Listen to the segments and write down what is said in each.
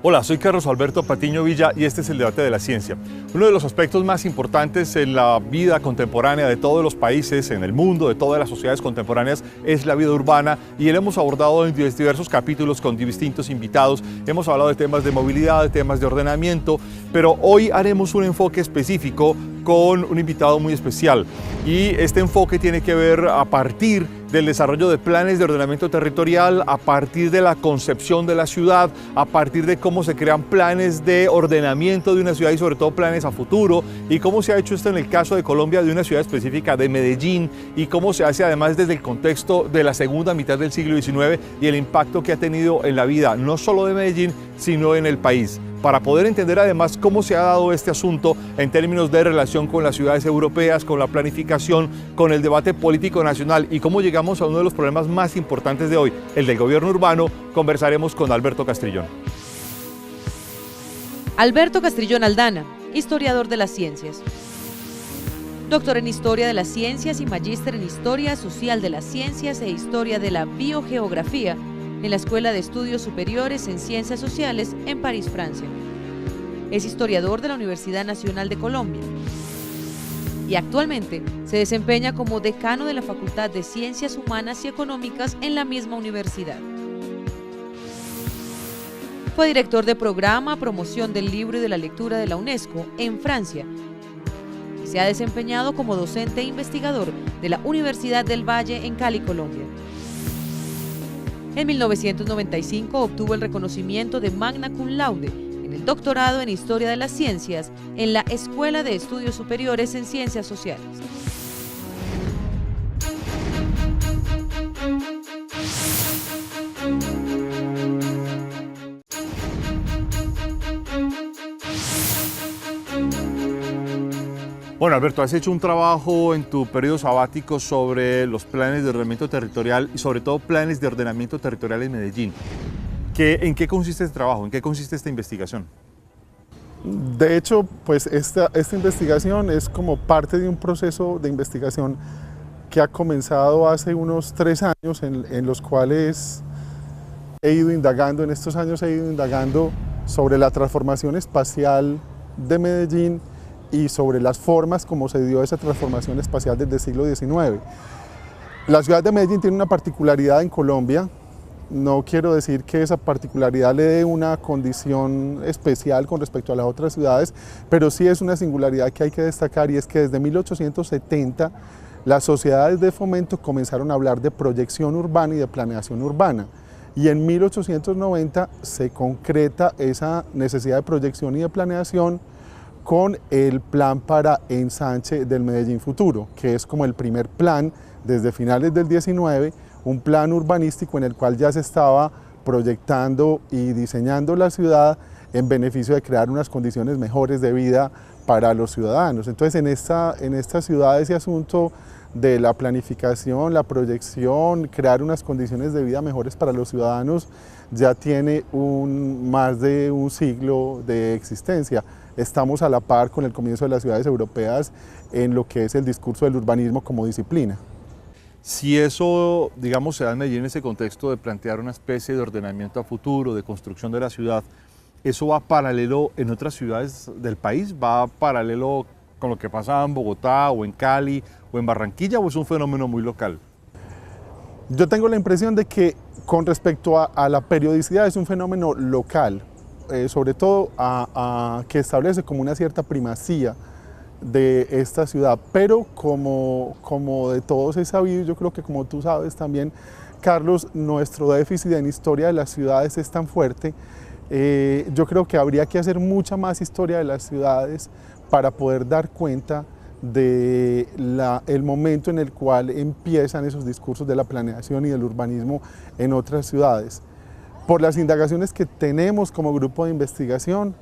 Hola, soy Carlos Alberto Patiño Villa y este es el debate de la ciencia. Uno de los aspectos más importantes en la vida contemporánea de todos los países, en el mundo, de todas las sociedades contemporáneas, es la vida urbana y lo hemos abordado en diversos capítulos con distintos invitados. Hemos hablado de temas de movilidad, de temas de ordenamiento, pero hoy haremos un enfoque específico con un invitado muy especial y este enfoque tiene que ver a partir del desarrollo de planes de ordenamiento territorial, a partir de la concepción de la ciudad, a partir de cómo se crean planes de ordenamiento de una ciudad y sobre todo planes a futuro, y cómo se ha hecho esto en el caso de Colombia, de una ciudad específica de Medellín, y cómo se hace además desde el contexto de la segunda mitad del siglo XIX y el impacto que ha tenido en la vida no solo de Medellín, sino en el país. Para poder entender además cómo se ha dado este asunto en términos de relación con las ciudades europeas, con la planificación, con el debate político nacional y cómo llegamos a uno de los problemas más importantes de hoy, el del gobierno urbano, conversaremos con Alberto Castrillón. Alberto Castrillón Aldana, historiador de las ciencias. Doctor en Historia de las Ciencias y magíster en Historia Social de las Ciencias e Historia de la Biogeografía en la Escuela de Estudios Superiores en Ciencias Sociales en París, Francia. Es historiador de la Universidad Nacional de Colombia y actualmente se desempeña como decano de la Facultad de Ciencias Humanas y Económicas en la misma universidad. Fue director de programa Promoción del Libro y de la Lectura de la UNESCO en Francia y se ha desempeñado como docente e investigador de la Universidad del Valle en Cali, Colombia. En 1995 obtuvo el reconocimiento de Magna Cum Laude en el doctorado en Historia de las Ciencias en la Escuela de Estudios Superiores en Ciencias Sociales. Bueno, Alberto, has hecho un trabajo en tu periodo sabático sobre los planes de ordenamiento territorial y sobre todo planes de ordenamiento territorial en Medellín. ¿En qué consiste este trabajo? ¿En qué consiste esta investigación? De hecho, pues esta investigación es como parte de un proceso de investigación que ha comenzado hace unos 3 años en los cuales he ido indagando, en estos años he ido indagando sobre la transformación espacial de Medellín y sobre las formas como se dio esa transformación espacial desde el siglo XIX. La ciudad de Medellín tiene una particularidad en Colombia. No quiero decir que esa particularidad le dé una condición especial con respecto a las otras ciudades, pero sí es una singularidad que hay que destacar, y es que desde 1870 las sociedades de fomento comenzaron a hablar de proyección urbana y de planeación urbana. Y en 1890 se concreta esa necesidad de proyección y de planeación con el plan para ensanche del Medellín futuro, que es como el primer plan desde finales del 19, un plan urbanístico en el cual ya se estaba proyectando y diseñando la ciudad en beneficio de crear unas condiciones mejores de vida para los ciudadanos. Entonces en esta ciudad ese asunto de la planificación, la proyección, crear unas condiciones de vida mejores para los ciudadanos ya tiene más de un siglo de existencia. Estamos a la par con el comienzo de las ciudades europeas en lo que es el discurso del urbanismo como disciplina. Si eso, digamos, se da en Medellín en ese contexto de plantear una especie de ordenamiento a futuro, de construcción de la ciudad, ¿eso va paralelo en otras ciudades del país? ¿Va paralelo con lo que pasa en Bogotá o en Cali o en Barranquilla, o es un fenómeno muy local? Yo tengo la impresión de que con respecto a la periodicidad es un fenómeno local, sobre todo que establece como una cierta primacía de esta ciudad, pero como de todos es sabido, yo creo que como tú sabes también, Carlos, nuestro déficit en historia de las ciudades es tan fuerte. Yo creo que habría que hacer mucha más historia de las ciudades para poder dar cuenta del momento en el cual empiezan esos discursos de la planeación y del urbanismo en otras ciudades. Por las indagaciones que tenemos como grupo de investigación,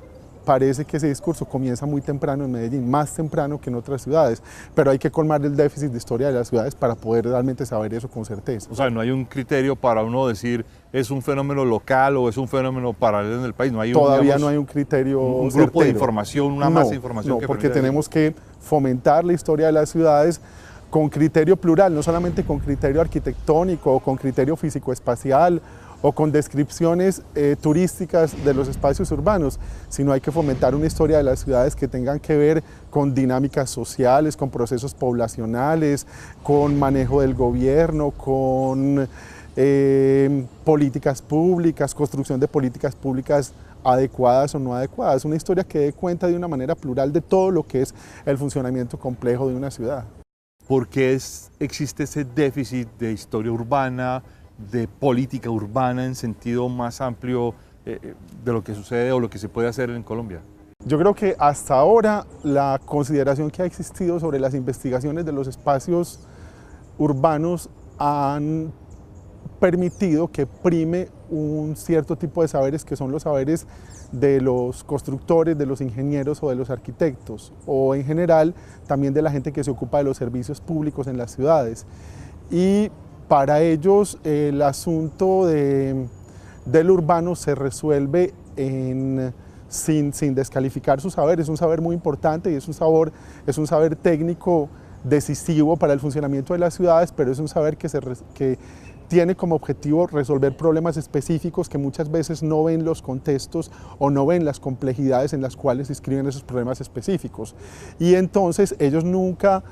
parece que ese discurso comienza muy temprano en Medellín, más temprano que en otras ciudades, pero hay que colmar el déficit de historia de las ciudades para poder realmente saber eso con certeza. O sea, no hay un criterio para uno decir es un fenómeno local o es un fenómeno paralelo en el país. No hay Todavía no hay un criterio un grupo certero de información, una masa de información. No, porque tenemos que fomentar la historia de las ciudades con criterio plural, no solamente con criterio arquitectónico o con criterio físico-espacial o con descripciones turísticas de los espacios urbanos, sino hay que fomentar una historia de las ciudades que tengan que ver con dinámicas sociales, con procesos poblacionales, con manejo del gobierno, con políticas públicas, construcción de políticas públicas adecuadas o no adecuadas, una historia que dé cuenta de una manera plural de todo lo que es el funcionamiento complejo de una ciudad. ¿Por qué existe ese déficit de historia urbana, de política urbana en sentido más amplio de lo que sucede o lo que se puede hacer en Colombia? Yo creo que hasta ahora la consideración que ha existido sobre las investigaciones de los espacios urbanos han permitido que prime un cierto tipo de saberes que son los saberes de los constructores, de los ingenieros o de los arquitectos, o en general también de la gente que se ocupa de los servicios públicos en las ciudades. Y para ellos el asunto del urbano se resuelve sin descalificar su saber. Es un saber muy importante y es un saber técnico decisivo para el funcionamiento de las ciudades, pero es un saber que tiene como objetivo resolver problemas específicos que muchas veces no ven los contextos o no ven las complejidades en las cuales se inscriben esos problemas específicos. Y entonces ellos nunca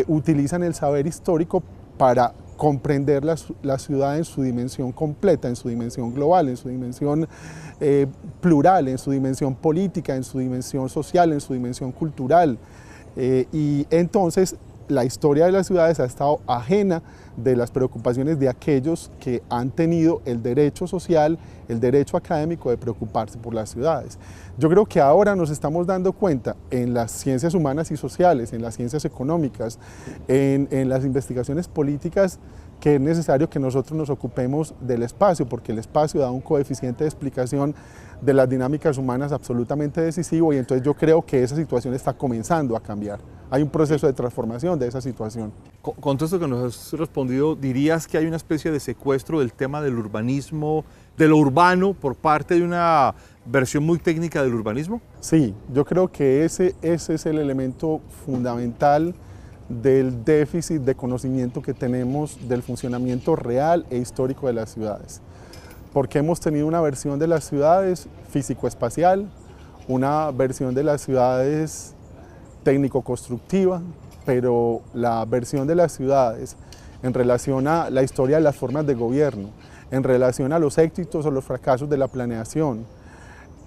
utilizan el saber histórico para comprender la ciudad en su dimensión completa, en su dimensión global, en su dimensión plural, en su dimensión política, en su dimensión social, en su dimensión cultural. Y entonces la historia de las ciudades ha estado ajena de las preocupaciones de aquellos que han tenido el derecho social, el derecho académico de preocuparse por las ciudades. Yo creo que ahora nos estamos dando cuenta en las ciencias humanas y sociales, en las ciencias económicas, en las investigaciones políticas, que es necesario que nosotros nos ocupemos del espacio, porque el espacio da un coeficiente de explicación de las dinámicas humanas absolutamente decisivo, y entonces yo creo que esa situación está comenzando a cambiar. Hay un proceso de transformación de esa situación. Con todo esto que nos has respondido, ¿dirías que hay una especie de secuestro del tema del urbanismo, de lo urbano, por parte de una versión muy técnica del urbanismo? Sí, yo creo que ese es el elemento fundamental del déficit de conocimiento que tenemos del funcionamiento real e histórico de las ciudades. Porque hemos tenido una versión de las ciudades físico-espacial, una versión de las ciudades técnico-constructiva, pero la versión de las ciudades en relación a la historia de las formas de gobierno, en relación a los éxitos o los fracasos de la planeación,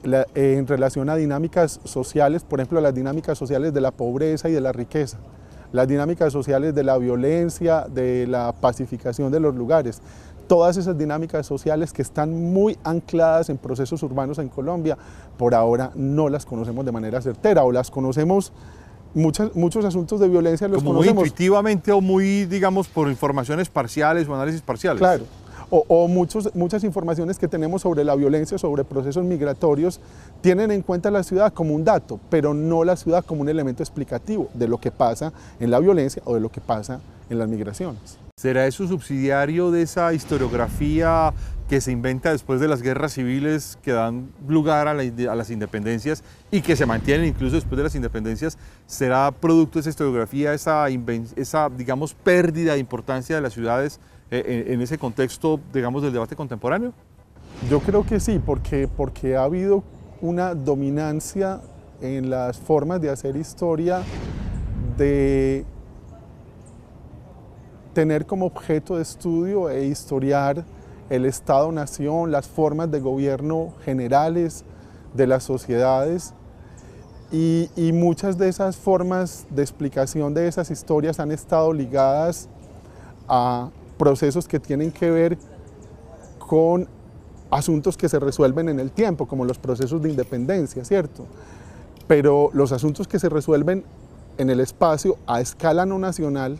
en relación a dinámicas sociales, por ejemplo, las dinámicas sociales de la pobreza y de la riqueza, las dinámicas sociales de la violencia, de la pacificación de los lugares. Todas esas dinámicas sociales que están muy ancladas en procesos urbanos en Colombia, por ahora no las conocemos de manera certera, o las conocemos, muchos asuntos de violencia los conocemos. Muy intuitivamente o muy, digamos, por informaciones parciales o análisis parciales. Claro. O muchas informaciones que tenemos sobre la violencia, sobre procesos migratorios, tienen en cuenta la ciudad como un dato, pero no la ciudad como un elemento explicativo de lo que pasa en la violencia o de lo que pasa en las migraciones. ¿Será eso subsidiario de esa historiografía que se inventa después de las guerras civiles que dan lugar a las independencias y que se mantienen incluso después de las independencias? ¿Será producto de esa historiografía, esa digamos, pérdida de importancia de las ciudades en ese contexto, digamos, del debate contemporáneo? Yo creo que sí, porque ha habido una dominancia en las formas de hacer historia de tener como objeto de estudio e historiar el Estado-Nación, las formas de gobierno generales de las sociedades, y muchas de esas formas de explicación de esas historias han estado ligadas a procesos que tienen que ver con asuntos que se resuelven en el tiempo, como los procesos de independencia, ¿cierto? Pero los asuntos que se resuelven en el espacio a escala no nacional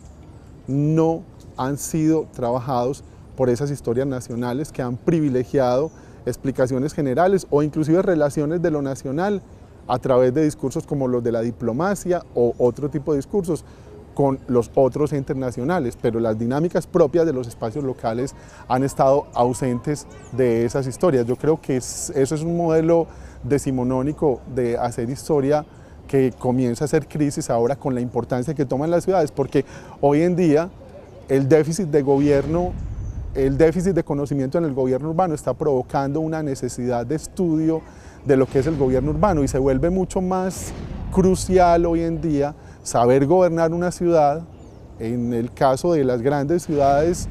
no han sido trabajados por esas historias nacionales que han privilegiado explicaciones generales o inclusive relaciones de lo nacional a través de discursos como los de la diplomacia o otro tipo de discursos con los otros entes nacionales, pero las dinámicas propias de los espacios locales han estado ausentes de esas historias. Yo creo que eso es un modelo decimonónico de hacer historia que comienza a hacer crisis ahora con la importancia que toman las ciudades, porque hoy en día el déficit de gobierno, el déficit de conocimiento en el gobierno urbano está provocando una necesidad de estudio de lo que es el gobierno urbano y se vuelve mucho más crucial hoy en día saber gobernar una ciudad. En el caso de las grandes ciudades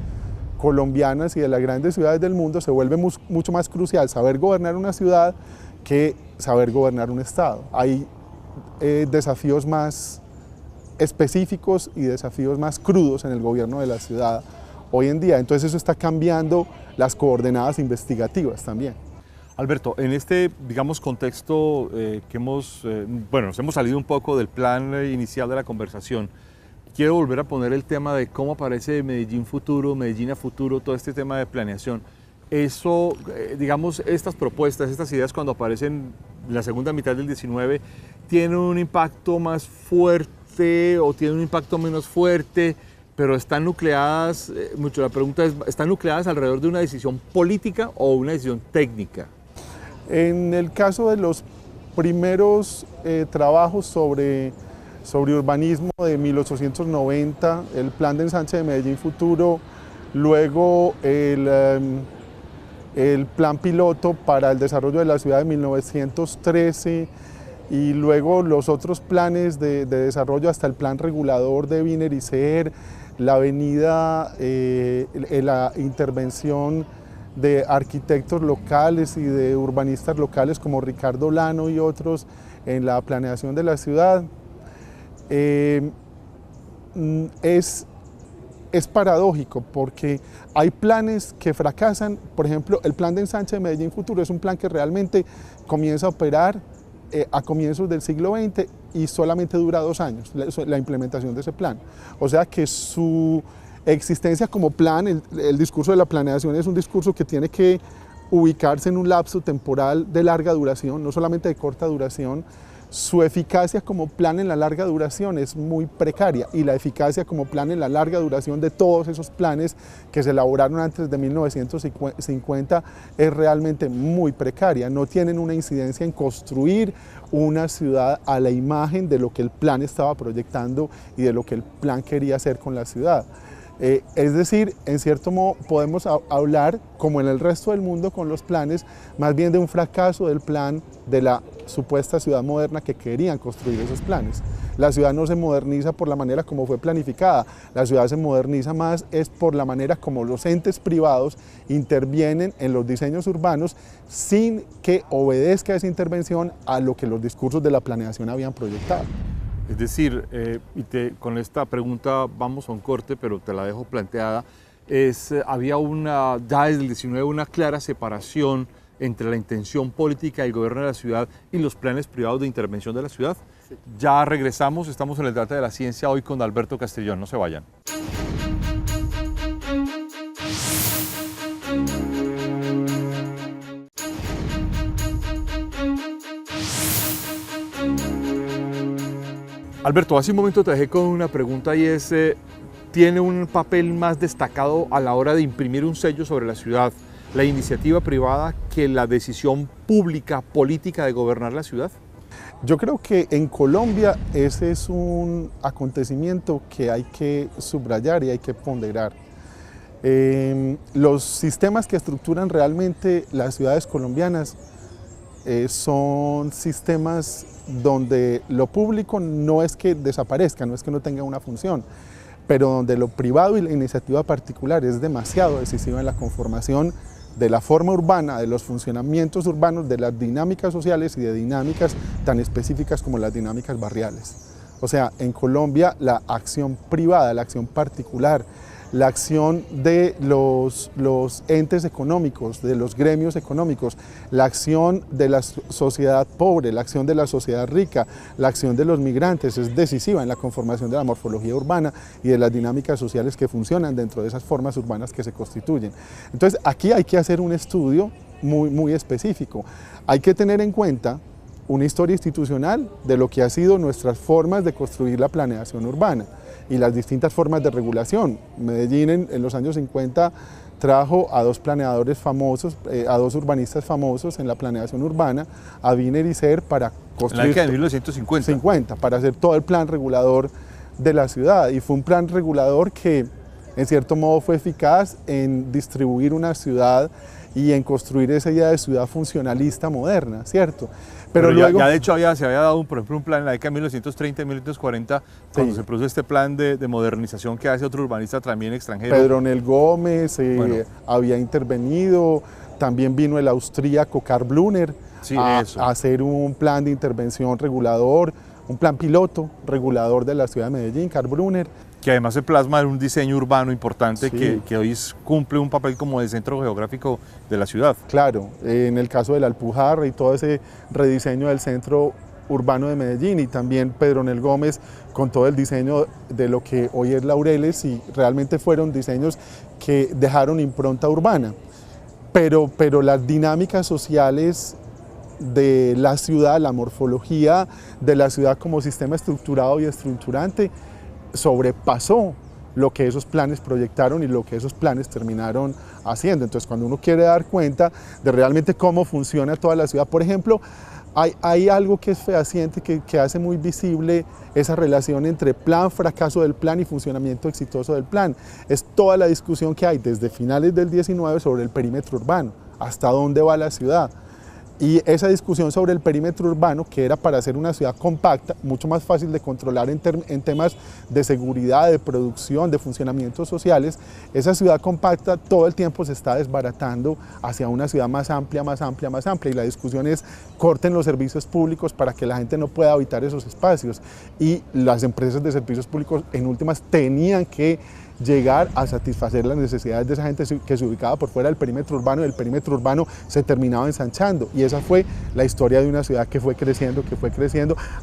colombianas y de las grandes ciudades del mundo se vuelve mucho más crucial saber gobernar una ciudad que saber gobernar un estado. Hay desafíos más específicos y desafíos más crudos en el gobierno de la ciudad hoy en día, entonces eso está cambiando las coordenadas investigativas también. Alberto, en este, digamos, contexto que nos hemos salido un poco del plan inicial de la conversación, quiero volver a poner el tema de cómo aparece Medellín Futuro, Medellín a Futuro, todo este tema de planeación. Eso, digamos, estas propuestas, estas ideas cuando aparecen en la segunda mitad del 19, ¿tienen un impacto más fuerte o tienen un impacto menos fuerte? Pero están nucleadas, la pregunta es, ¿están nucleadas alrededor de una decisión política o una decisión técnica? En el caso de los primeros trabajos sobre urbanismo de 1890, el plan de ensanche de Medellín Futuro, luego el plan piloto para el desarrollo de la ciudad de 1913 y luego los otros planes de desarrollo hasta el plan regulador de Wiener y Seer, la avenida, la intervención de arquitectos locales y de urbanistas locales como Ricardo Lano y otros en la planeación de la ciudad. Es paradójico porque hay planes que fracasan. Por ejemplo, el plan de ensanche de Medellín Futuro es un plan que realmente comienza a operar a comienzos del siglo XX y solamente dura 2 años la implementación de ese plan. O sea que su existencia como plan, el discurso de la planeación es un discurso que tiene que ubicarse en un lapso temporal de larga duración, no solamente de corta duración. Su eficacia como plan en la larga duración es muy precaria y la eficacia como plan en la larga duración de todos esos planes que se elaboraron antes de 1950 es realmente muy precaria. No tienen una incidencia en construir una ciudad a la imagen de lo que el plan estaba proyectando y de lo que el plan quería hacer con la ciudad. Es decir, en cierto modo podemos hablar, como en el resto del mundo con los planes, más bien de un fracaso del plan de la supuesta ciudad moderna que querían construir esos planes. La ciudad no se moderniza por la manera como fue planificada, la ciudad se moderniza más es por la manera como los entes privados intervienen en los diseños urbanos sin que obedezca esa intervención a lo que los discursos de la planeación habían proyectado. Es decir, con esta pregunta vamos a un corte, pero te la dejo planteada, había ya desde el 19 una clara separación entre la intención política del gobierno de la ciudad y los planes privados de intervención de la ciudad. Sí. Ya regresamos, estamos en el debate de la ciencia hoy con Alberto Castrillón, no se vayan. Alberto, hace un momento te dejé con una pregunta y es, ¿tiene un papel más destacado a la hora de imprimir un sello sobre la ciudad la iniciativa privada que la decisión pública, política de gobernar la ciudad? Yo creo que en Colombia ese es un acontecimiento que hay que subrayar y hay que ponderar. Los sistemas que estructuran realmente las ciudades colombianas son sistemas donde lo público no es que desaparezca, no es que no tenga una función, pero donde lo privado y la iniciativa particular es demasiado decisiva en la conformación de la forma urbana, de los funcionamientos urbanos, de las dinámicas sociales y de dinámicas tan específicas como las dinámicas barriales. O sea, en Colombia la acción privada, la acción particular, la acción de los entes económicos, de los gremios económicos, la acción de la sociedad pobre, la acción de la sociedad rica, la acción de los migrantes es decisiva en la conformación de la morfología urbana y de las dinámicas sociales que funcionan dentro de esas formas urbanas que se constituyen. Entonces aquí hay que hacer un estudio muy específico. Hay que tener en cuenta una historia institucional de lo que ha sido nuestras formas de construir la planeación urbana y las distintas formas de regulación. Medellín en los años 50 trajo a dos planeadores famosos, a dos urbanistas famosos en la planeación urbana, a Wiener y Serre, para construir... En la década de 1950. Para hacer todo el plan regulador de la ciudad. Y fue un plan regulador que en cierto modo fue eficaz en distribuir una ciudad y en construir esa idea de ciudad funcionalista moderna, ¿cierto? Pero luego, ya de hecho se había dado, por ejemplo, un plan en la década de 1930 y 1940, cuando se produjo este plan de modernización que hace otro urbanista también extranjero. Pedronel Gómez había intervenido, también vino el austríaco Karl Brunner a hacer un plan de intervención regulador, un plan piloto regulador de la ciudad de Medellín, Karl Brunner. Que además se plasma en un diseño urbano importante que hoy cumple un papel como de centro geográfico de la ciudad. Claro, en el caso de la Alpujarra y todo ese rediseño del centro urbano de Medellín, y también Pedronel Gómez con todo el diseño de lo que hoy es Laureles, y realmente fueron diseños que dejaron impronta urbana. Pero las dinámicas sociales de la ciudad, la morfología de la ciudad como sistema estructurado y estructurante, sobrepasó lo que esos planes proyectaron y lo que esos planes terminaron haciendo. Entonces, cuando uno quiere dar cuenta de realmente cómo funciona toda la ciudad, por ejemplo, hay algo que es fehaciente, que hace muy visible esa relación entre plan, fracaso del plan y funcionamiento exitoso del plan. Es toda la discusión que hay desde finales del 19 sobre el perímetro urbano, hasta dónde va la ciudad. Y esa discusión sobre el perímetro urbano, que era para hacer una ciudad compacta, mucho más fácil de controlar en temas de seguridad, de producción, de funcionamientos sociales, esa ciudad compacta todo el tiempo se está desbaratando hacia una ciudad más amplia, más amplia, más amplia. Y la discusión es: corten los servicios públicos para que la gente no pueda habitar esos espacios. Y las empresas de servicios públicos, en últimas, tenían que llegar a satisfacer las necesidades de esa gente que se ubicaba por fuera del perímetro urbano, y el perímetro urbano se terminaba ensanchando. Y esa fue la historia de una ciudad que fue creciendo,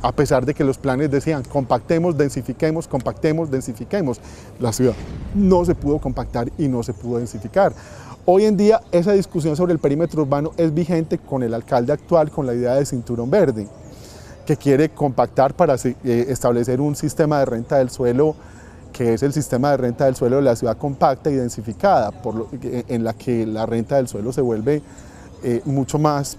a pesar de que los planes decían compactemos, densifiquemos, compactemos, densifiquemos. La ciudad no se pudo compactar y no se pudo densificar. Hoy en día esa discusión sobre el perímetro urbano es vigente con el alcalde actual, con la idea de cinturón verde, que quiere compactar para establecer un sistema de renta del suelo, que es el sistema de renta del suelo de la ciudad compacta y densificada, en la que la renta del suelo se vuelve mucho más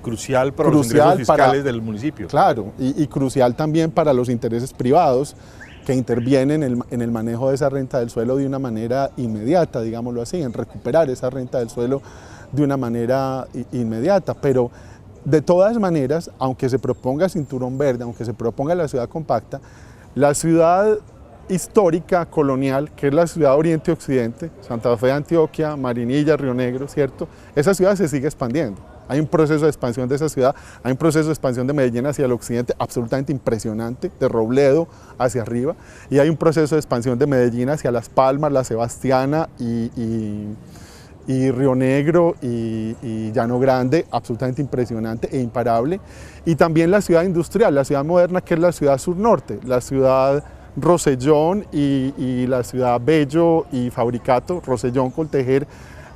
crucial para los ingresos fiscales del municipio. Claro, y crucial también para los intereses privados que intervienen en el manejo de esa renta del suelo de una manera inmediata, digámoslo así, en recuperar esa renta del suelo de una manera inmediata. Pero de todas maneras, aunque se proponga cinturón verde, aunque se proponga la ciudad compacta, la ciudad histórica, colonial, que es la ciudad oriente-occidente, Santa Fe de Antioquia, Marinilla, Río Negro, ¿cierto? Esa ciudad se sigue expandiendo. Hay un proceso de expansión de esa ciudad, hay un proceso de expansión de Medellín hacia el occidente absolutamente impresionante, de Robledo hacia arriba, y hay un proceso de expansión de Medellín hacia Las Palmas, La Sebastiana y Río Negro y Llano Grande, absolutamente impresionante e imparable. Y también la ciudad industrial, la ciudad moderna, que es la ciudad sur-norte, la ciudad Rosellón y la ciudad Bello y Fabricato, Rosellón, Coltejer,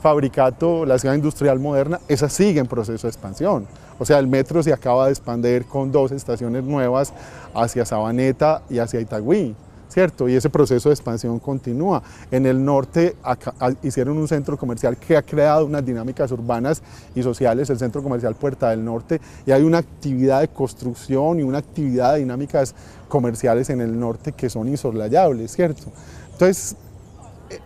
Fabricato, la ciudad industrial moderna, esa sigue en proceso de expansión. O sea, el metro se acaba de expandir con 2 estaciones nuevas hacia Sabaneta y hacia Itagüí, ¿cierto? Y ese proceso de expansión continúa. En el norte hicieron un centro comercial que ha creado unas dinámicas urbanas y sociales, el centro comercial Puerta del Norte, y hay una actividad de construcción y una actividad de dinámicas comerciales en el norte que son insoslayables, ¿cierto? Entonces,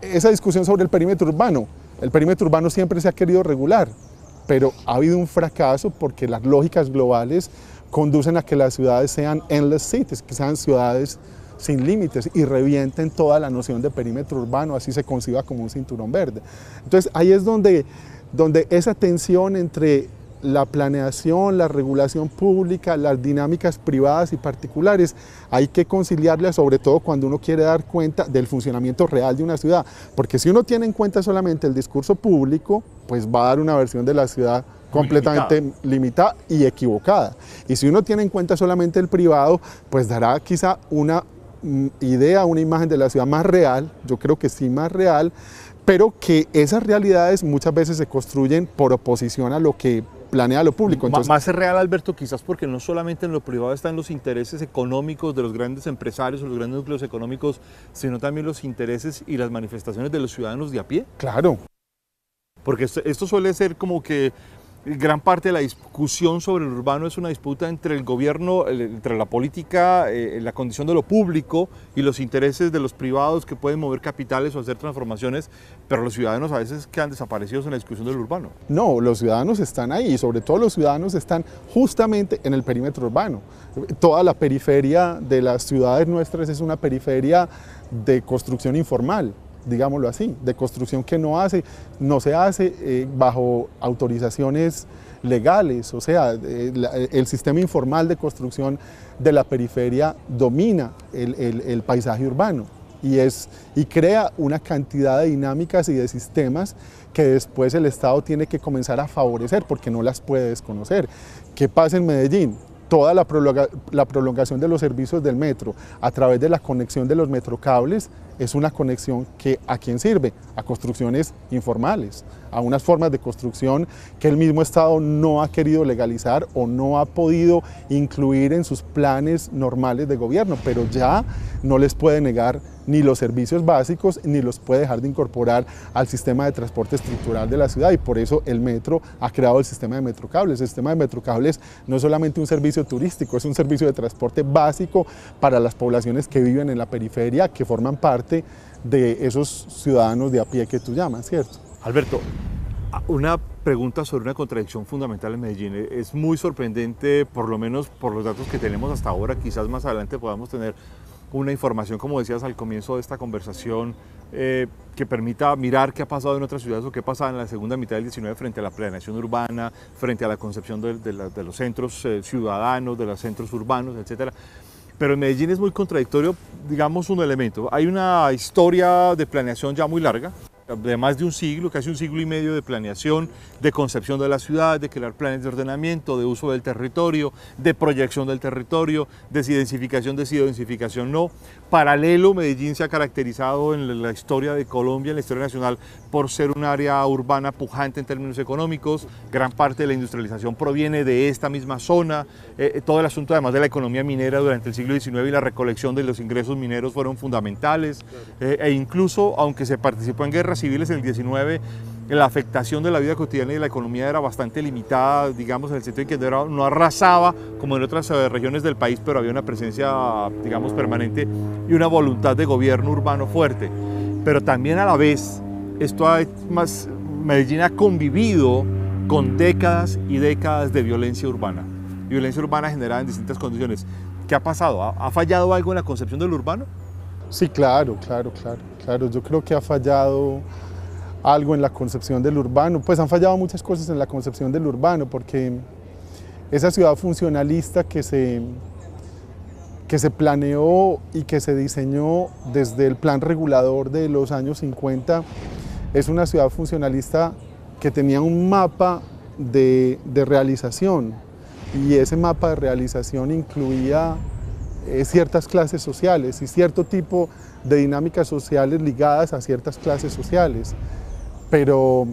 esa discusión sobre el perímetro urbano siempre se ha querido regular, pero ha habido un fracaso porque las lógicas globales conducen a que las ciudades sean endless cities, que sean ciudades sin límites, y revienten toda la noción de perímetro urbano, así se conciba como un cinturón verde. Entonces ahí es donde esa tensión entre la planeación, la regulación pública, las dinámicas privadas y particulares, hay que conciliarlas, sobre todo cuando uno quiere dar cuenta del funcionamiento real de una ciudad, porque si uno tiene en cuenta solamente el discurso público, pues va a dar una versión de la ciudad completamente limitada y equivocada. Y si uno tiene en cuenta solamente el privado, pues dará quizá una idea, una imagen de la ciudad más real, yo creo que sí más real, pero que esas realidades muchas veces se construyen por oposición a lo que planea lo público. Entonces, más es real, Alberto, quizás porque no solamente en lo privado están los intereses económicos de los grandes empresarios o los grandes núcleos económicos, sino también los intereses y las manifestaciones de los ciudadanos de a pie. Claro. Porque esto suele ser como que gran parte de la discusión sobre el urbano es una disputa entre el gobierno, entre la política, la condición de lo público y los intereses de los privados que pueden mover capitales o hacer transformaciones, pero los ciudadanos a veces quedan desaparecidos en la discusión del urbano. No, los ciudadanos están ahí y sobre todo los ciudadanos están justamente en el perímetro urbano. Toda la periferia de las ciudades nuestras es una periferia de construcción informal, digámoslo así, de construcción que no se hace bajo autorizaciones legales, o sea, el sistema informal de construcción de la periferia domina el paisaje urbano y crea una cantidad de dinámicas y de sistemas que después el Estado tiene que comenzar a favorecer porque no las puede desconocer. ¿Qué pasa en Medellín? Toda la prolongación de los servicios del metro a través de la conexión de los metrocables es una conexión que ¿a quién sirve? A construcciones informales, a unas formas de construcción que el mismo Estado no ha querido legalizar o no ha podido incluir en sus planes normales de gobierno, pero ya no les puede negar ni los servicios básicos ni los puede dejar de incorporar al sistema de transporte estructural de la ciudad y por eso el metro ha creado el sistema de metrocables. El sistema de metrocables no es solamente un servicio turístico, es un servicio de transporte básico para las poblaciones que viven en la periferia, que forman parte de esos ciudadanos de a pie que tú llamas, ¿cierto? Alberto, una pregunta sobre una contradicción fundamental en Medellín. Es muy sorprendente, por lo menos por los datos que tenemos hasta ahora, quizás más adelante podamos tener una información, como decías al comienzo de esta conversación, que permita mirar qué ha pasado en otras ciudades o qué pasa en la segunda mitad del 19 frente a la planeación urbana, frente a la concepción de los centros ciudadanos, de los centros urbanos, etcétera. Pero en Medellín es muy contradictorio, digamos, un elemento. Hay una historia de planeación ya muy larga, de más de un siglo, casi un siglo y medio de planeación, de concepción de la ciudad, de crear planes de ordenamiento, de uso del territorio, de proyección del territorio, de desidentificación no. Paralelo, Medellín se ha caracterizado en la historia de Colombia, en la historia nacional, por ser un área urbana pujante en términos económicos. Gran parte de la industrialización proviene de esta misma zona. Todo el asunto además de la economía minera durante el siglo XIX y la recolección de los ingresos mineros fueron fundamentales. E incluso, aunque se participó en guerras civiles en el 19, la afectación de la vida cotidiana y de la economía era bastante limitada, digamos, en el sentido en que no arrasaba como en otras regiones del país, pero había una presencia, digamos, permanente y una voluntad de gobierno urbano fuerte. Pero también a la vez, Medellín ha convivido con décadas y décadas de violencia urbana generada en distintas condiciones. ¿Qué ha pasado? ¿Ha fallado algo en la concepción del urbano? Sí, claro. Yo creo que ha fallado algo en la concepción del urbano. Pues han fallado muchas cosas en la concepción del urbano, porque esa ciudad funcionalista que se planeó y que se diseñó desde el plan regulador de los años 50 es una ciudad funcionalista que tenía un mapa de realización, y ese mapa de realización incluía ciertas clases sociales y cierto tipo de dinámicas sociales ligadas a ciertas clases sociales. Pero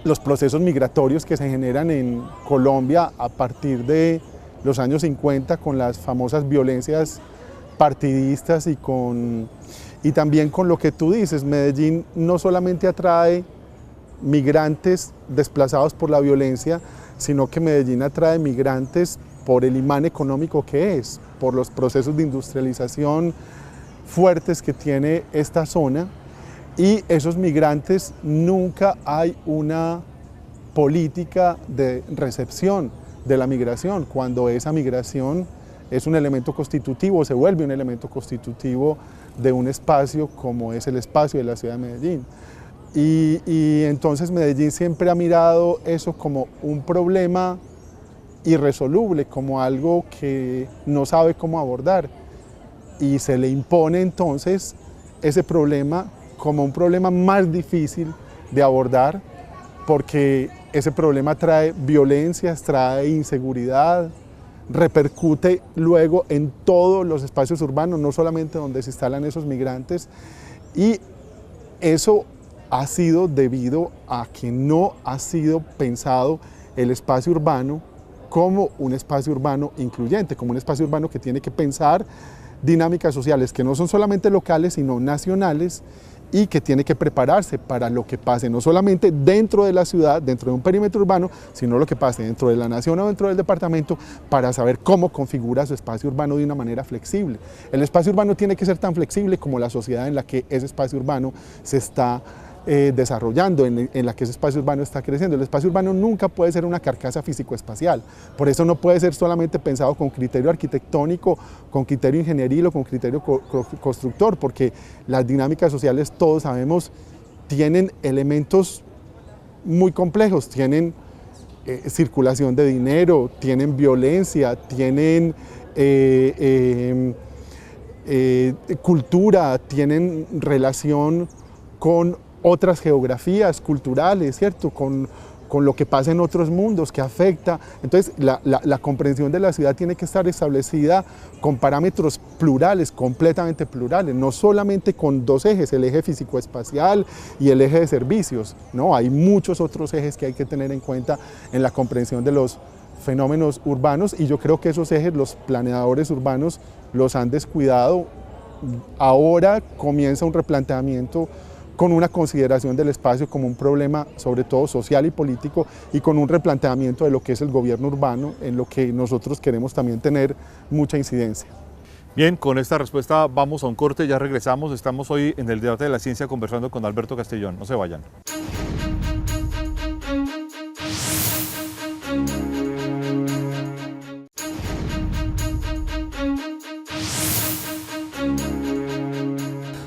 los procesos migratorios que se generan en Colombia a partir de los años 50 con las famosas violencias partidistas y también con lo que tú dices, Medellín no solamente atrae migrantes desplazados por la violencia, sino que Medellín atrae migrantes por el imán económico que es, por los procesos de industrialización fuertes que tiene esta zona, y esos migrantes nunca hay una política de recepción de la migración, cuando esa migración es un elemento constitutivo, se vuelve un elemento constitutivo de un espacio como es el espacio de la ciudad de Medellín. Y entonces Medellín siempre ha mirado eso como un problema irresoluble, como algo que no sabe cómo abordar, y se le impone entonces ese problema como un problema más difícil de abordar, porque ese problema trae violencias, trae inseguridad, repercute luego en todos los espacios urbanos, no solamente donde se instalan esos migrantes, y eso ha sido debido a que no ha sido pensado el espacio urbano como un espacio urbano incluyente, como un espacio urbano que tiene que pensar dinámicas sociales que no son solamente locales, sino nacionales, y que tiene que prepararse para lo que pase no solamente dentro de la ciudad, dentro de un perímetro urbano, sino lo que pase dentro de la nación o dentro del departamento, para saber cómo configura su espacio urbano de una manera flexible. El espacio urbano tiene que ser tan flexible como la sociedad en la que ese espacio urbano se está desarrollando, en la que ese espacio urbano está creciendo. El espacio urbano nunca puede ser una carcasa físico-espacial, por eso no puede ser solamente pensado con criterio arquitectónico, con criterio ingenieril o con criterio constructor, porque las dinámicas sociales, todos sabemos, tienen elementos muy complejos, tienen circulación de dinero, tienen violencia, tienen cultura, tienen relación con otras geografías culturales, ¿cierto? Con lo que pasa en otros mundos, que afecta. Entonces, la comprensión de la ciudad tiene que estar establecida con parámetros plurales, completamente plurales, no solamente con dos ejes, el eje físico-espacial y el eje de servicios, ¿no? Hay muchos otros ejes que hay que tener en cuenta en la comprensión de los fenómenos urbanos, y yo creo que esos ejes los planeadores urbanos los han descuidado. Ahora comienza un replanteamiento con una consideración del espacio como un problema sobre todo social y político, y con un replanteamiento de lo que es el gobierno urbano, en lo que nosotros queremos también tener mucha incidencia. Bien, con esta respuesta vamos a un corte, ya regresamos. Estamos hoy en el Debate de la Ciencia conversando con Alberto Castellón. No se vayan.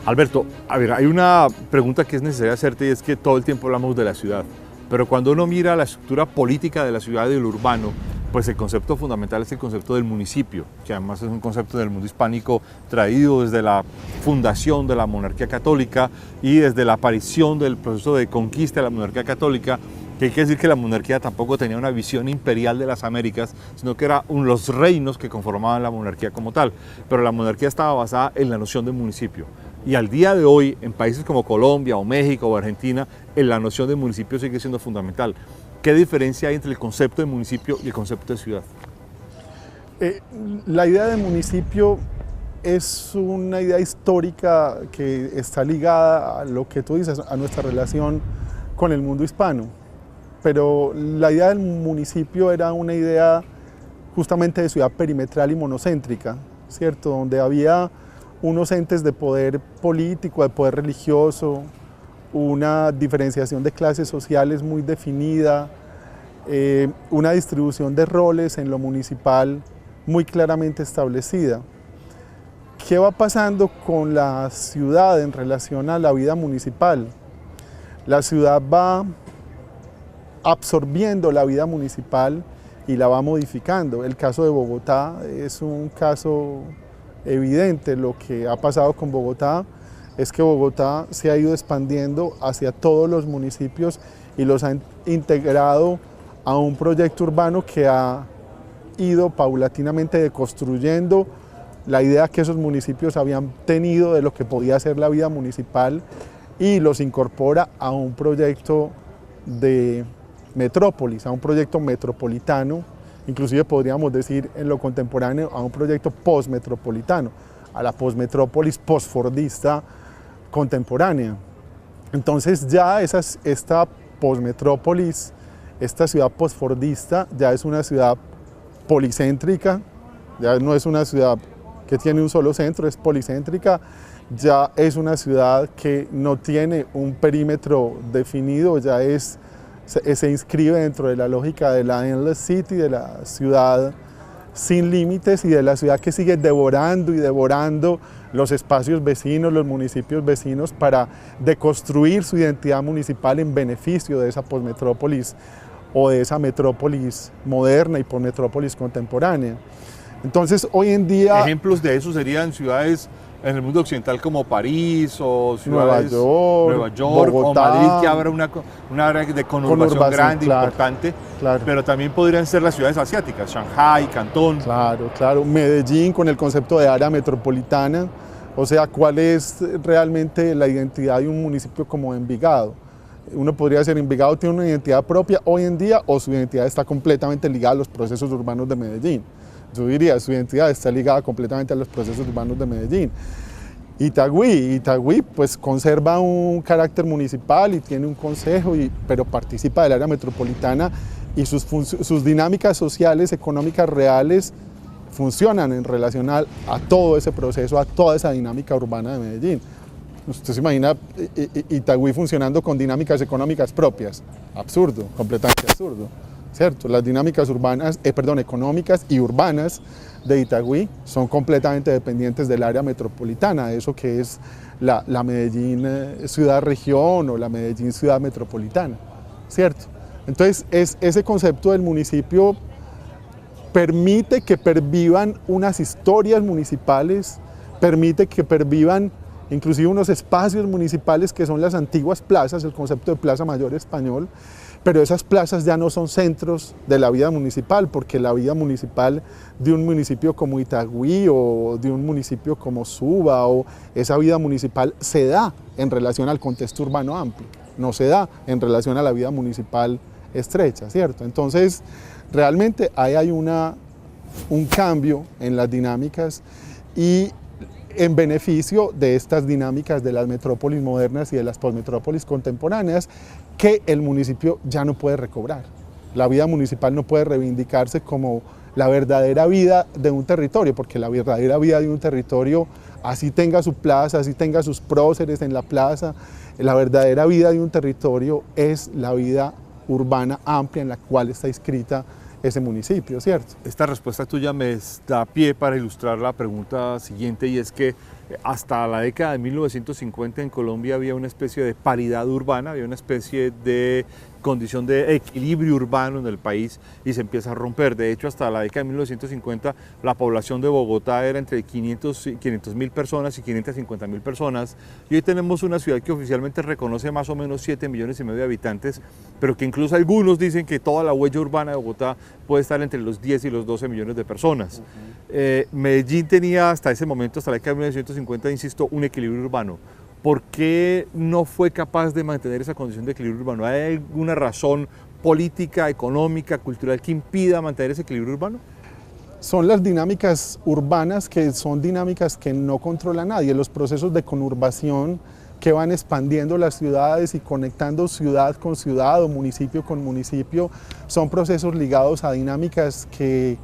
Alberto, a ver, hay una pregunta que es necesaria hacerte, y es que todo el tiempo hablamos de la ciudad, pero cuando uno mira la estructura política de la ciudad y del urbano, pues el concepto fundamental es el concepto del municipio, que además es un concepto del mundo hispánico traído desde la fundación de la monarquía católica y desde la aparición del proceso de conquista de la monarquía católica, que hay que decir que la monarquía tampoco tenía una visión imperial de las Américas, sino que eran los reinos que conformaban la monarquía como tal, pero la monarquía estaba basada en la noción de municipio. Y al día de hoy, en países como Colombia o México o Argentina, la noción de municipio sigue siendo fundamental. ¿Qué diferencia hay entre el concepto de municipio y el concepto de ciudad? La idea de municipio es una idea histórica que está ligada a lo que tú dices, a nuestra relación con el mundo hispano. Pero la idea del municipio era una idea justamente de ciudad perimetral y monocéntrica, ¿cierto? Donde había unos entes de poder político, de poder religioso, una diferenciación de clases sociales muy definida, una distribución de roles en lo municipal muy claramente establecida. ¿Qué va pasando con la ciudad en relación a la vida municipal? La ciudad va absorbiendo la vida municipal y la va modificando. El caso de Bogotá es un caso evidente. Lo que ha pasado con Bogotá es que Bogotá se ha ido expandiendo hacia todos los municipios y los ha integrado a un proyecto urbano que ha ido paulatinamente deconstruyendo la idea que esos municipios habían tenido de lo que podía ser la vida municipal, y los incorpora a un proyecto de metrópolis, a un proyecto metropolitano, inclusive podríamos decir en lo contemporáneo a un proyecto postmetropolitano, a la postmetrópolis postfordista contemporánea. Entonces ya esta postmetrópolis, esta ciudad postfordista, ya es una ciudad policéntrica, ya no es una ciudad que tiene un solo centro, es policéntrica, ya es una ciudad que no tiene un perímetro definido, ya se inscribe dentro de la lógica de la endless city, de la ciudad sin límites, y de la ciudad que sigue devorando y devorando los espacios vecinos, los municipios vecinos, para deconstruir su identidad municipal en beneficio de esa postmetrópolis o de esa metrópolis moderna y postmetrópolis contemporánea. Entonces, hoy en día... Ejemplos de eso serían ciudades en el mundo occidental como París o ciudades Nueva York Bogotá, o Madrid, que habrá una área de conurbación grande, claro, importante, claro. Pero también podrían ser las ciudades asiáticas, Shanghái, Cantón. Claro, claro. Medellín con el concepto de área metropolitana, O sea, ¿cuál es realmente la identidad de un municipio como Envigado? Uno podría decir, Envigado tiene una identidad propia hoy en día o su identidad está completamente ligada a los procesos urbanos de Medellín. Yo diría, su identidad está ligada completamente a los procesos urbanos de Medellín. Itagüí pues conserva un carácter municipal y tiene un consejo, pero participa del área metropolitana y sus dinámicas sociales, económicas reales funcionan en relación a todo ese proceso, a toda esa dinámica urbana de Medellín. Usted se imagina Itagüí funcionando con dinámicas económicas propias. Absurdo, completamente absurdo, ¿cierto? Las dinámicas económicas y urbanas de Itagüí son completamente dependientes del área metropolitana, eso que es la Medellín ciudad-región o la Medellín ciudad metropolitana, ¿cierto? Entonces, ese concepto del municipio permite que pervivan unas historias municipales, permite que pervivan inclusive unos espacios municipales que son las antiguas plazas, el concepto de Plaza Mayor español, pero esas plazas ya no son centros de la vida municipal, porque la vida municipal de un municipio como Itagüí o de un municipio como Suba, o esa vida municipal se da en relación al contexto urbano amplio, no se da en relación a la vida municipal estrecha, ¿cierto? Entonces, realmente ahí hay un cambio en las dinámicas y en beneficio de estas dinámicas de las metrópolis modernas y de las postmetrópolis contemporáneas que el municipio ya no puede recobrar. La vida municipal no puede reivindicarse como la verdadera vida de un territorio, porque la verdadera vida de un territorio, así tenga su plaza, así tenga sus próceres en la plaza, la verdadera vida de un territorio es la vida urbana amplia en la cual está inscrita ese municipio, ¿cierto? Esta respuesta tuya me da pie para ilustrar la pregunta siguiente, y es que hasta la década de 1950 en Colombia había una especie de paridad urbana, había una especie de condición de equilibrio urbano en el país y se empieza a romper. De hecho, hasta la década de 1950 la población de Bogotá era entre 500.000 personas y 550.000 personas, y hoy tenemos una ciudad que oficialmente reconoce más o menos 7,5 millones de habitantes, pero que incluso algunos dicen que toda la huella urbana de Bogotá puede estar entre los 10 y los 12 millones de personas. Medellín tenía hasta ese momento, hasta la década de 1950, insisto, un equilibrio urbano. ¿Por qué no fue capaz de mantener esa condición de equilibrio urbano? ¿Hay alguna razón política, económica, cultural que impida mantener ese equilibrio urbano? Son las dinámicas urbanas que son dinámicas que no controla nadie, los procesos de conurbación que van expandiendo las ciudades y conectando ciudad con ciudad o municipio con municipio, son procesos ligados a dinámicas que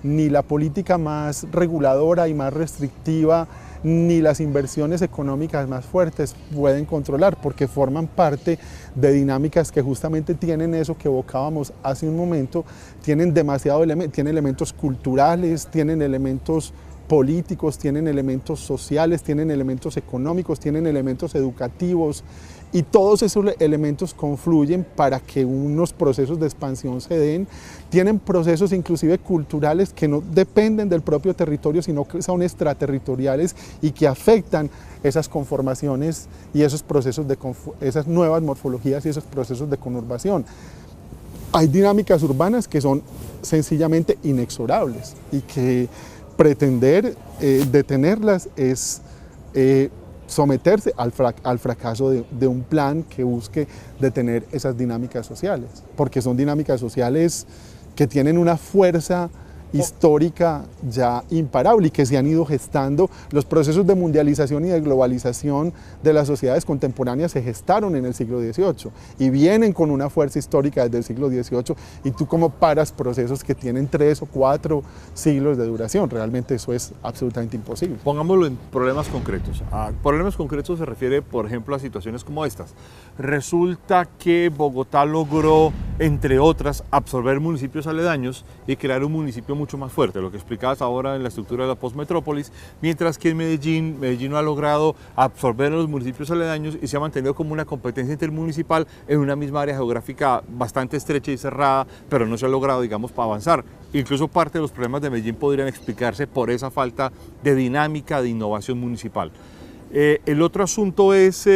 ni la política más reguladora y más restrictiva ni las inversiones económicas más fuertes pueden controlar, porque forman parte de dinámicas que justamente tienen eso que evocábamos hace un momento, tienen tienen elementos culturales, tienen elementos políticos, tienen elementos sociales, tienen elementos económicos, tienen elementos educativos, y todos esos elementos confluyen para que unos procesos de expansión se den. Tienen procesos inclusive culturales que no dependen del propio territorio, sino que son extraterritoriales y que afectan esas conformaciones y esos procesos esas nuevas morfologías y esos procesos de conurbación. Hay dinámicas urbanas que son sencillamente inexorables y que pretender detenerlas es someterse al fracaso de un plan que busque detener esas dinámicas sociales, porque son dinámicas sociales que tienen una fuerza histórica ya imparable y que se han ido gestando. Los procesos de mundialización y de globalización de las sociedades contemporáneas se gestaron en el siglo XVIII y vienen con una fuerza histórica desde el siglo XVIII, y tú cómo paras procesos que tienen 3 o 4 siglos de duración. Realmente eso es absolutamente imposible. Pongámoslo en problemas concretos. A problemas concretos se refiere, por ejemplo, a situaciones como estas. Resulta que Bogotá logró, entre otras, absorber municipios aledaños y crear un municipio mucho más fuerte, lo que explicabas ahora en la estructura de la postmetrópolis, mientras que en Medellín no ha logrado absorber a los municipios aledaños y se ha mantenido como una competencia intermunicipal en una misma área geográfica bastante estrecha y cerrada, pero no se ha logrado, digamos, para avanzar. Incluso parte de los problemas de Medellín podrían explicarse por esa falta de dinámica, de innovación municipal. El otro asunto es,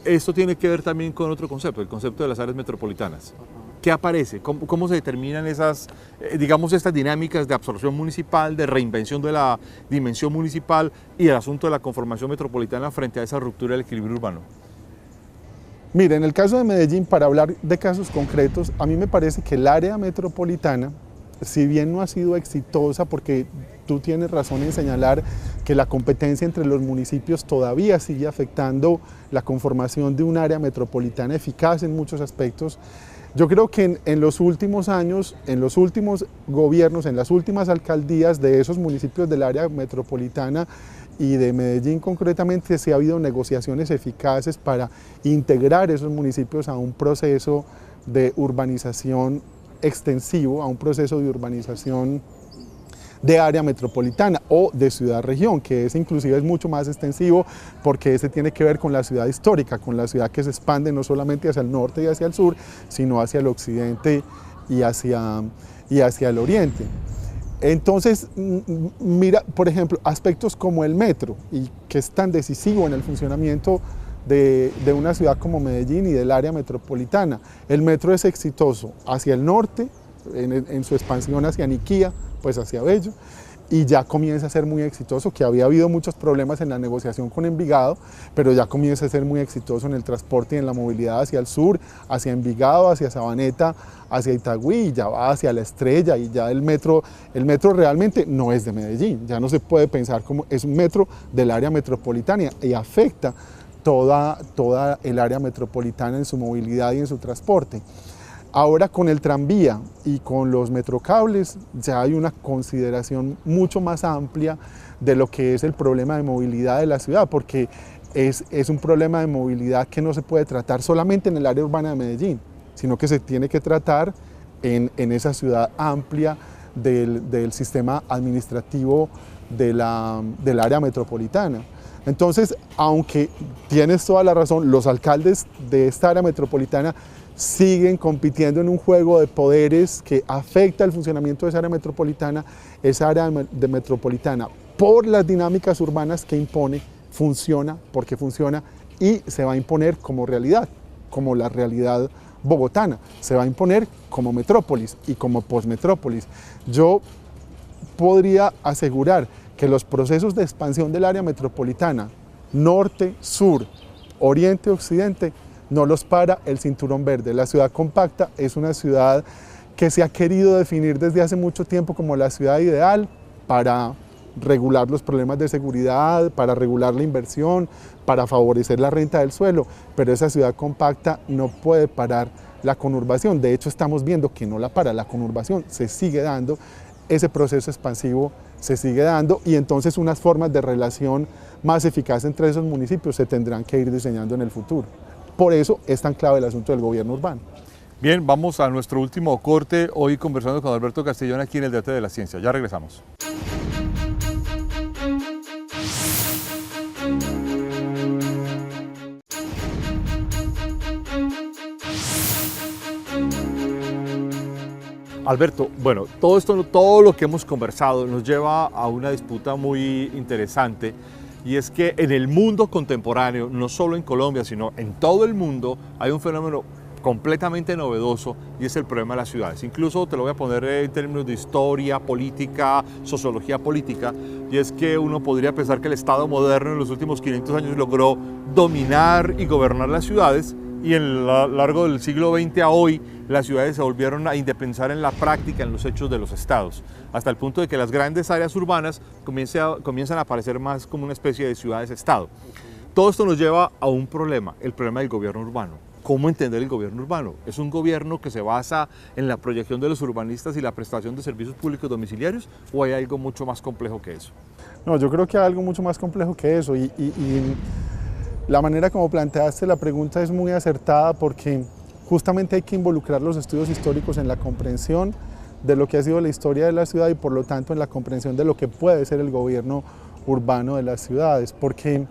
esto tiene que ver también con otro concepto, el concepto de las áreas metropolitanas. ¿Qué aparece? ¿Cómo se determinan esas, digamos, estas dinámicas de absorción municipal, de reinvención de la dimensión municipal y el asunto de la conformación metropolitana frente a esa ruptura del equilibrio urbano? Mire, en el caso de Medellín, para hablar de casos concretos, a mí me parece que el área metropolitana, si bien no ha sido exitosa, porque tú tienes razón en señalar que la competencia entre los municipios todavía sigue afectando la conformación de un área metropolitana eficaz en muchos aspectos, yo creo que en los últimos años, en los últimos gobiernos, en las últimas alcaldías de esos municipios del área metropolitana y de Medellín concretamente, sí ha habido negociaciones eficaces para integrar esos municipios a un proceso de urbanización extensivo, a un proceso de urbanización de área metropolitana o de ciudad-región, que ese inclusive es mucho más extensivo porque ese tiene que ver con la ciudad histórica, con la ciudad que se expande no solamente hacia el norte y hacia el sur, sino hacia el occidente y hacia el oriente. Entonces, mira, por ejemplo, aspectos como el metro, y que es tan decisivo en el funcionamiento de una ciudad como Medellín y del área metropolitana. El metro es exitoso hacia el norte, en su expansión hacia Niquía, pues hacia Bello, y ya comienza a ser muy exitoso, que había habido muchos problemas en la negociación con Envigado, pero ya comienza a ser muy exitoso en el transporte y en la movilidad hacia el sur, hacia Envigado, hacia Sabaneta, hacia Itagüí, y ya va hacia La Estrella, y ya el metro realmente no es de Medellín, ya no se puede pensar como es un metro del área metropolitana y afecta toda el área metropolitana en su movilidad y en su transporte. Ahora con el tranvía y con los metrocables ya hay una consideración mucho más amplia de lo que es el problema de movilidad de la ciudad, porque es un problema de movilidad que no se puede tratar solamente en el área urbana de Medellín, sino que se tiene que tratar en esa ciudad amplia del sistema administrativo del área metropolitana. Entonces, aunque tienes toda la razón, los alcaldes de esta área metropolitana siguen compitiendo en un juego de poderes que afecta el funcionamiento de esa área metropolitana. Esa área metropolitana, por las dinámicas urbanas que impone, funciona porque funciona y se va a imponer como realidad, como la realidad bogotana, se va a imponer como metrópolis y como posmetrópolis. Yo podría asegurar que los procesos de expansión del área metropolitana, norte, sur, oriente, occidente, no los para el cinturón verde. La ciudad compacta es una ciudad que se ha querido definir desde hace mucho tiempo como la ciudad ideal para regular los problemas de seguridad, para regular la inversión, para favorecer la renta del suelo, pero esa ciudad compacta no puede parar la conurbación. De hecho, estamos viendo que no la para, la conurbación se sigue dando, ese proceso expansivo se sigue dando y entonces unas formas de relación más eficaces entre esos municipios se tendrán que ir diseñando en el futuro. Por eso es tan clave el asunto del gobierno urbano. Bien, vamos a nuestro último corte, hoy conversando con Alberto Castellón aquí en el Debate de la Ciencia. Ya regresamos. Alberto, bueno, todo lo que hemos conversado nos lleva a una disputa muy interesante, y es que en el mundo contemporáneo, no solo en Colombia, sino en todo el mundo, hay un fenómeno completamente novedoso y es el problema de las ciudades. Incluso te lo voy a poner en términos de historia política, sociología política, y es que uno podría pensar que el Estado moderno en los últimos 500 años logró dominar y gobernar las ciudades, y en lo largo del siglo XX a hoy las ciudades se volvieron a independizar en la práctica, en los hechos de los estados, hasta el punto de que las grandes áreas urbanas comienzan a aparecer más como una especie de ciudades-estado. Todo esto nos lleva a un problema, el problema del gobierno urbano. ¿Cómo entender el gobierno urbano? ¿Es un gobierno que se basa en la proyección de los urbanistas y la prestación de servicios públicos domiciliarios, o hay algo mucho más complejo que eso? No, yo creo que hay algo mucho más complejo que eso y la manera como planteaste la pregunta es muy acertada porque justamente hay que involucrar los estudios históricos en la comprensión de lo que ha sido la historia de la ciudad y por lo tanto en la comprensión de lo que puede ser el gobierno urbano de las ciudades, porque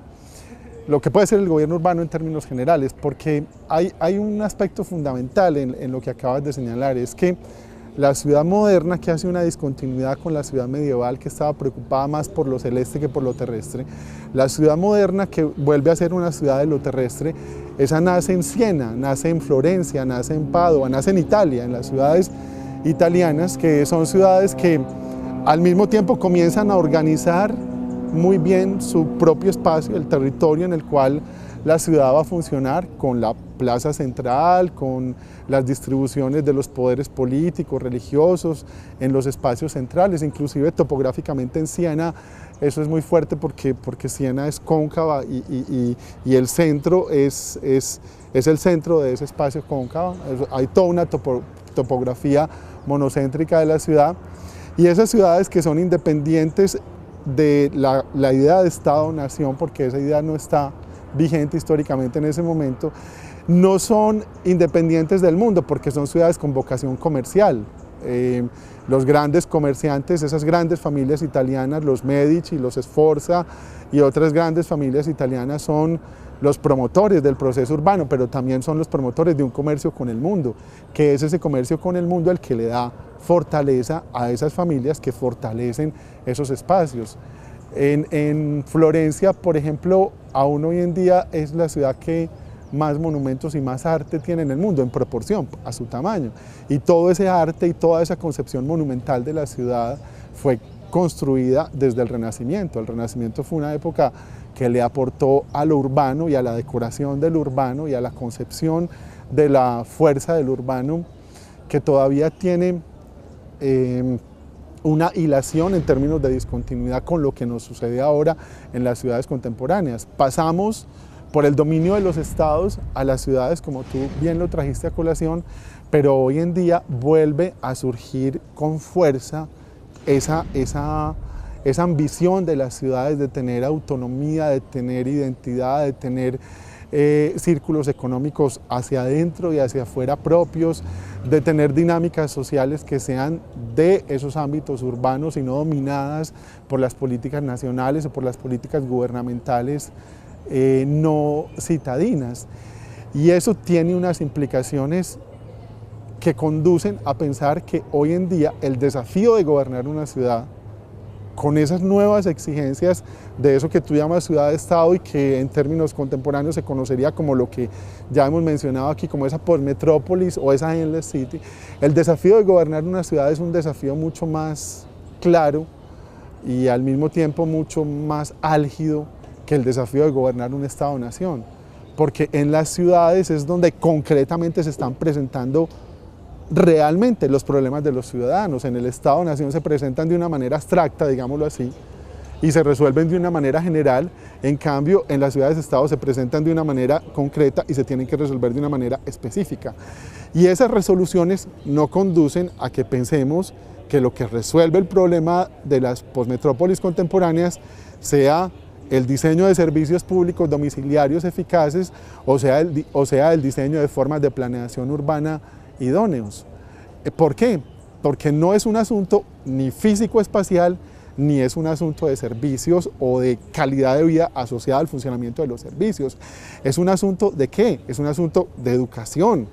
lo que puede ser el gobierno urbano en términos generales, porque hay un aspecto fundamental en lo que acabas de señalar, es que la ciudad moderna, que hace una discontinuidad con la ciudad medieval, que estaba preocupada más por lo celeste que por lo terrestre. La ciudad moderna, que vuelve a ser una ciudad de lo terrestre, esa nace en Siena, nace en Florencia, nace en Padua, nace en Italia, en las ciudades italianas, que son ciudades que al mismo tiempo comienzan a organizar muy bien su propio espacio, el territorio en el cual la ciudad va a funcionar, con la plaza central, con las distribuciones de los poderes políticos, religiosos, en los espacios centrales, inclusive topográficamente en Siena. Eso es muy fuerte porque Siena es cóncava y el centro es el centro de ese espacio cóncavo. Hay toda una topografía monocéntrica de la ciudad, y esas ciudades que son independientes de la idea de Estado-nación, porque esa idea no está vigente históricamente en ese momento, no son independientes del mundo porque son ciudades con vocación comercial. Los grandes comerciantes, esas grandes familias italianas, los Medici, los Sforza y otras grandes familias italianas, son los promotores del proceso urbano, pero también son los promotores de un comercio con el mundo, que es ese comercio con el mundo el que le da fortaleza a esas familias, que fortalecen esos espacios. En Florencia, por ejemplo, aún hoy en día es la ciudad que más monumentos y más arte tiene en el mundo, en proporción a su tamaño. Y todo ese arte y toda esa concepción monumental de la ciudad fue construida desde el Renacimiento. El Renacimiento fue una época que le aportó a lo urbano y a la decoración del urbano y a la concepción de la fuerza del urbano, que todavía tiene una hilación en términos de discontinuidad con lo que nos sucede ahora en las ciudades contemporáneas. Pasamos por el dominio de los estados a las ciudades, como tú bien lo trajiste a colación, pero hoy en día vuelve a surgir con fuerza esa ambición de las ciudades de tener autonomía, de tener identidad, de tener círculos económicos hacia adentro y hacia afuera propios, de tener dinámicas sociales que sean de esos ámbitos urbanos y no dominadas por las políticas nacionales o por las políticas gubernamentales no citadinas. Y eso tiene unas implicaciones que conducen a pensar que hoy en día el desafío de gobernar una ciudad con esas nuevas exigencias de eso que tú llamas ciudad-estado y que en términos contemporáneos se conocería como lo que ya hemos mencionado aquí, como esa postmetrópolis o esa endless city. El desafío de gobernar una ciudad es un desafío mucho más claro y al mismo tiempo mucho más álgido que el desafío de gobernar un Estado-nación, porque en las ciudades es donde concretamente se están presentando realmente los problemas de los ciudadanos. En el Estado-nación se presentan de una manera abstracta, digámoslo así, y se resuelven de una manera general. En cambio, en las ciudades-estado se presentan de una manera concreta y se tienen que resolver de una manera específica. Y esas resoluciones no conducen a que pensemos que lo que resuelve el problema de las posmetrópolis contemporáneas sea el diseño de servicios públicos domiciliarios eficaces o sea el diseño de formas de planeación urbana idóneos. ¿Por qué? Porque no es un asunto ni físico-espacial, ni es un asunto de servicios o de calidad de vida asociada al funcionamiento de los servicios. Es un asunto ¿de qué? Es un asunto de educación,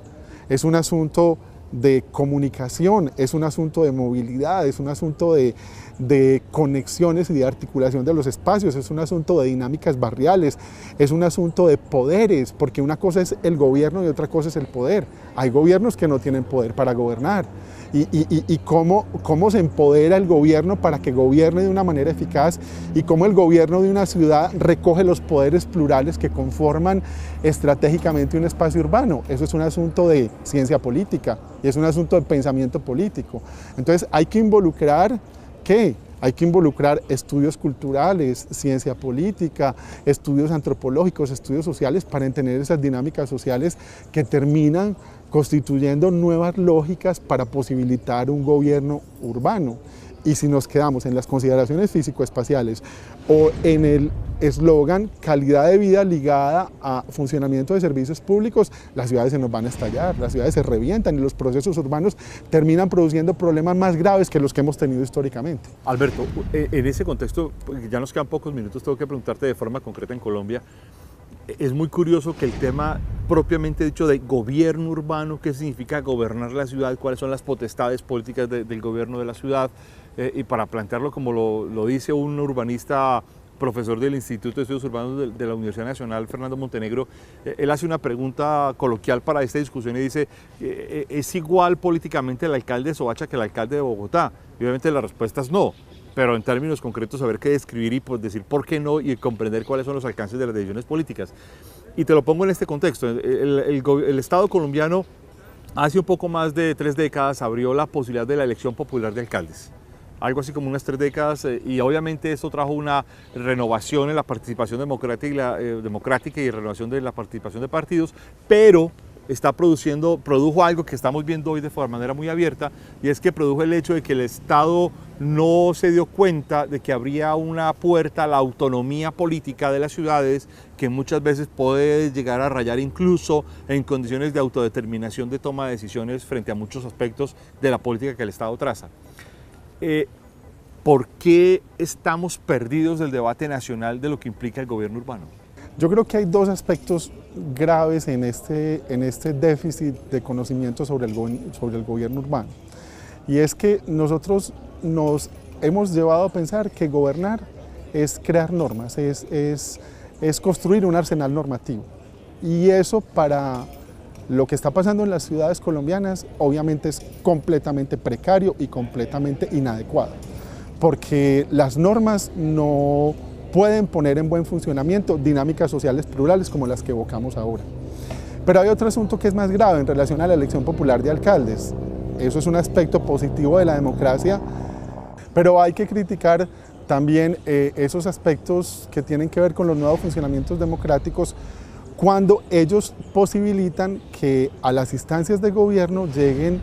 es un asunto de comunicación, es un asunto de movilidad, es un asunto de conexiones y de articulación de los espacios, es un asunto de dinámicas barriales, es un asunto de poderes, porque una cosa es el gobierno y otra cosa es el poder. Hay gobiernos que no tienen poder para gobernar. Y cómo se empodera el gobierno para que gobierne de una manera eficaz y cómo el gobierno de una ciudad recoge los poderes plurales que conforman estratégicamente un espacio urbano. Eso es un asunto de ciencia política y es un asunto de pensamiento político. Entonces hay que involucrar, ¿qué? Hay que involucrar estudios culturales, ciencia política, estudios antropológicos, estudios sociales para entender esas dinámicas sociales que terminan constituyendo nuevas lógicas para posibilitar un gobierno urbano. Y si nos quedamos en las consideraciones físico-espaciales o en el eslogan calidad de vida ligada a funcionamiento de servicios públicos, las ciudades se nos van a estallar, las ciudades se revientan y los procesos urbanos terminan produciendo problemas más graves que los que hemos tenido históricamente. Alberto, en ese contexto, ya nos quedan pocos minutos, tengo que preguntarte de forma concreta en Colombia, Es muy curioso que el tema propiamente dicho de gobierno urbano, qué significa gobernar la ciudad, cuáles son las potestades políticas del gobierno de la ciudad, y para plantearlo como lo dice un urbanista, profesor del Instituto de Estudios Urbanos de la Universidad Nacional, Fernando Montenegro, él hace una pregunta coloquial para esta discusión y dice, ¿es igual políticamente el alcalde de Soacha que el alcalde de Bogotá? Y obviamente la respuesta es no, pero en términos concretos saber qué describir y pues, decir por qué no y comprender cuáles son los alcances de las decisiones políticas. Y te lo pongo en este contexto, el Estado colombiano hace un poco más de 3 décadas abrió la posibilidad de la elección popular de alcaldes. Algo así como unas 3 décadas, y obviamente esto trajo una renovación en la participación democrática y renovación de la participación de partidos, pero produjo algo que estamos viendo hoy de manera muy abierta, y es que produjo el hecho de que el Estado no se dio cuenta de que habría una puerta a la autonomía política de las ciudades que muchas veces puede llegar a rayar incluso en condiciones de autodeterminación de toma de decisiones frente a muchos aspectos de la política que el Estado traza. ¿Por qué estamos perdidos del debate nacional de lo que implica el gobierno urbano? Yo creo que hay 2 aspectos graves en este déficit de conocimiento sobre el gobierno urbano. Y es que nosotros nos hemos llevado a pensar que gobernar es crear normas, es construir un arsenal normativo. Y eso para lo que está pasando en las ciudades colombianas obviamente es completamente precario y completamente inadecuado, porque las normas no pueden poner en buen funcionamiento dinámicas sociales plurales como las que evocamos ahora. Pero hay otro asunto que es más grave en relación a la elección popular de alcaldes. Eso es un aspecto positivo de la democracia, pero hay que criticar también esos aspectos que tienen que ver con los nuevos funcionamientos democráticos cuando ellos posibilitan que a las instancias de gobierno lleguen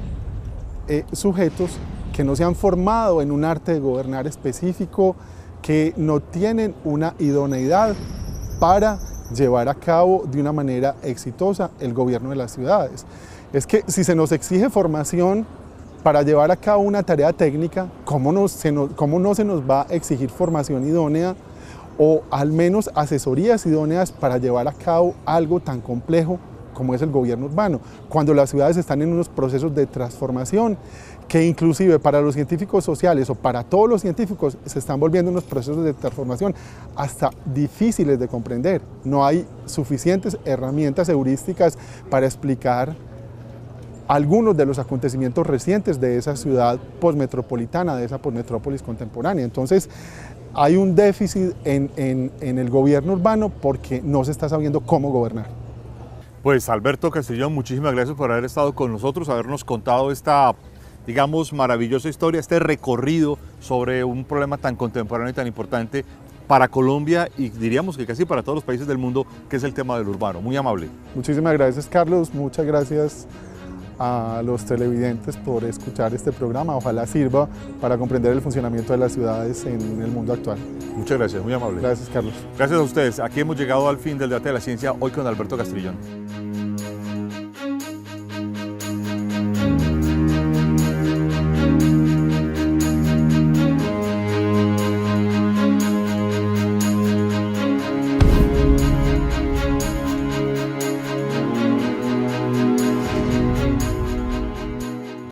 sujetos que no se han formado en un arte de gobernar específico, que no tienen una idoneidad para llevar a cabo de una manera exitosa el gobierno de las ciudades. Es que si se nos exige formación para llevar a cabo una tarea técnica, ¿cómo no se nos va a exigir formación idónea o al menos asesorías idóneas para llevar a cabo algo tan complejo como es el gobierno urbano, cuando las ciudades están en unos procesos de transformación que inclusive para los científicos sociales o para todos los científicos se están volviendo unos procesos de transformación hasta difíciles de comprender? No hay suficientes herramientas heurísticas para explicar algunos de los acontecimientos recientes de esa ciudad posmetropolitana, de esa posmetrópolis contemporánea. Entonces, hay un déficit en el gobierno urbano porque no se está sabiendo cómo gobernar. Pues Alberto Castrillón, muchísimas gracias por haber estado con nosotros, habernos contado esta, digamos, maravillosa historia, este recorrido sobre un problema tan contemporáneo y tan importante para Colombia y diríamos que casi para todos los países del mundo, que es el tema del urbano. Muy amable. Muchísimas gracias, Carlos. Muchas gracias a los televidentes por escuchar este programa. Ojalá sirva para comprender el funcionamiento de las ciudades en el mundo actual. Muchas gracias, muy amable. Gracias, Carlos. Gracias a ustedes. Aquí hemos llegado al fin del debate de la ciencia, hoy con Alberto Castrillón.